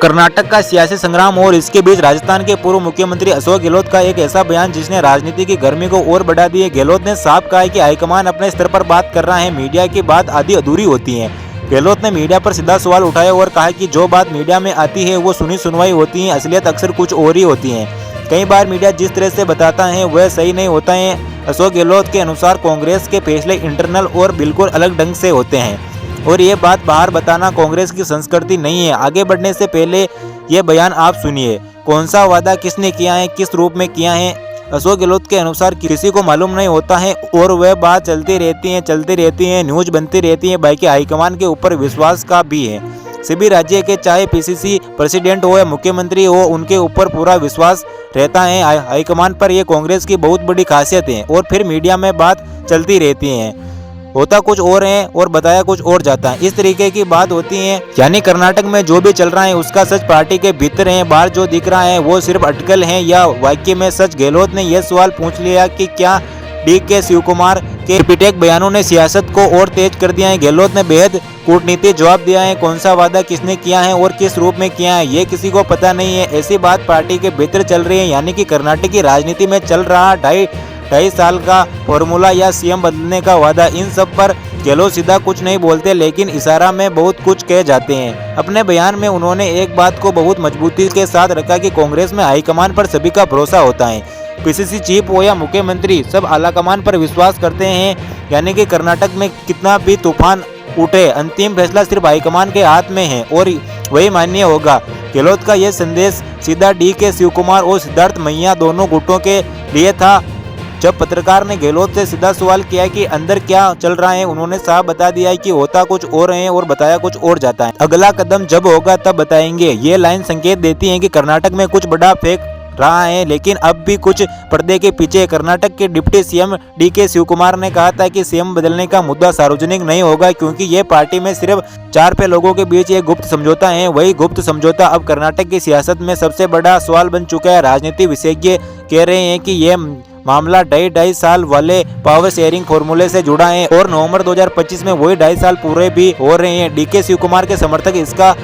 कर्नाटक का सियासी संग्राम और इसके बीच राजस्थान के पूर्व मुख्यमंत्री अशोक गहलोत का एक ऐसा बयान जिसने राजनीति की गर्मी को और बढ़ा दी है। गहलोत ने साफ कहा है कि हाईकमान अपने स्तर पर बात कर रहा है, मीडिया की बात आधी अधूरी होती है। गहलोत ने मीडिया पर सीधा सवाल उठाया और कहा कि जो बात मीडिया में आती है वो सुनी सुनवाई होती है, असलियत अक्सर कुछ और ही होती है। कई बार मीडिया जिस तरह से बताता है वह सही नहीं होता है। अशोक गहलोत के अनुसार कांग्रेस के फैसले इंटरनल और बिल्कुल अलग ढंग से होते हैं और ये बात बाहर बताना कांग्रेस की संस्कृति नहीं है। आगे बढ़ने से पहले ये बयान आप सुनिए। कौन सा वादा किसने किया है, किस रूप में किया है। अशोक गहलोत के अनुसार किसी को मालूम नहीं होता है और वह बात चलती रहती है, न्यूज बनती रहती है। बाकी हाईकमान के ऊपर विश्वास का भी है। सभी राज्य के चाहे पीसीसी प्रेसिडेंट हो या मुख्यमंत्री हो, उनके ऊपर पूरा विश्वास रहता है हाईकमान पर। यह कांग्रेस की बहुत बड़ी खासियत है और फिर मीडिया में बात चलती रहती है, होता कुछ और है और बताया कुछ और जाता है, इस तरीके की बात होती है। यानी कर्नाटक में जो भी चल रहा है उसका सच पार्टी के भीतर है, बाहर जो दिख रहा है वो सिर्फ अटकल है या वाकई में सच। गहलोत ने यह सवाल पूछ लिया कि क्या DK शिवकुमार के रिपीटेड बयानों ने सियासत को और तेज कर दिया है। गहलोत ने बेहद कूटनीतिक जवाब दिया है। कौन सा वादा किसने किया है और किस रूप में किया है ये किसी को पता नहीं है, ऐसी बात पार्टी के भीतर चल रही है। यानी कि कर्नाटक की राजनीति में चल रहा ढाई साल का फॉर्मूला या CM बदलने का वादा, इन सब पर गहलोत सीधा कुछ नहीं बोलते लेकिन इशारा में बहुत कुछ कह जाते हैं। अपने बयान में उन्होंने एक बात को बहुत मजबूती के साथ रखा कि कांग्रेस में हाईकमान पर सभी का भरोसा होता है। PCC चीफ हो या मुख्यमंत्री, सब आलाकमान पर विश्वास करते हैं। यानी कि कर्नाटक में कितना भी तूफान उठे, अंतिम फैसला सिर्फ हाईकमान के हाथ में है और वही मान्य होगा। गहलोत का यह संदेश सीधा DK शिवकुमार और सिद्धार्थ मैया दोनों गुटों के लिए था। जब पत्रकार ने गहलोत से सीधा सवाल किया कि अंदर क्या चल रहा है, उन्होंने साफ बता दिया है कि होता कुछ और है और बताया कुछ और जाता है। अगला कदम जब होगा तब बताएंगे। ये लाइन संकेत देती है कि कर्नाटक में कुछ बड़ा फेंक रहा है, लेकिन अब भी कुछ पर्दे के पीछे। कर्नाटक के डिप्टी CM DK शिवकुमार ने कहा था कि CM बदलने का मुद्दा सार्वजनिक नहीं होगा क्योंकि ये पार्टी में सिर्फ 4 लोगों के बीच एक गुप्त समझौता है। वही गुप्त समझौता अब कर्नाटक की सियासत में सबसे बड़ा सवाल बन चुका है। राजनीति विशेषज्ञ कह रहे हैं कि ये मामला ढाई साल वाले पावर शेयरिंग फॉर्मूले से जुड़ा है और नवंबर 2025 में वही 2.5 साल पूरे भी हो रहे हैं। DK शिवकुमार के समर्थक इसका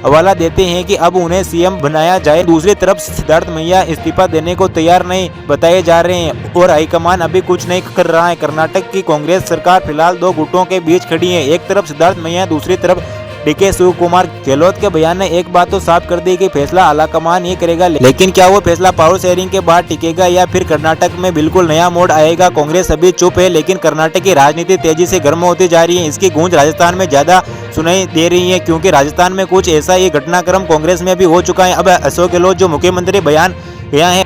हवाला देते हैं कि अब उन्हें CM बनाया जाए। दूसरी तरफ सिद्धार्थ मैया इस्तीफा देने को तैयार नहीं बताए जा रहे हैं और हाईकमान अभी कुछ नहीं कर रहा है। कर्नाटक की कांग्रेस सरकार फिलहाल 2 गुटों के बीच खड़ी है, एक तरफ सिद्धार्थ मैया, दूसरी तरफ DK शिवकुमार। गहलोत के बयान ने एक बात तो साफ कर दी कि फैसला आलाकमान ही करेगा, लेकिन क्या वो फैसला पावर शेयरिंग के बाद टिकेगा या फिर कर्नाटक में बिल्कुल नया मोड़ आएगा। कांग्रेस अभी चुप है लेकिन कर्नाटक की राजनीति तेजी से गर्म होती जा रही है। इसकी गूंज राजस्थान में ज्यादा सुनाई दे रही है क्योंकि राजस्थान में कुछ ऐसा ही घटनाक्रम कांग्रेस में भी हो चुका है। अब अशोक गहलोत जो मुख्यमंत्री बयान किया है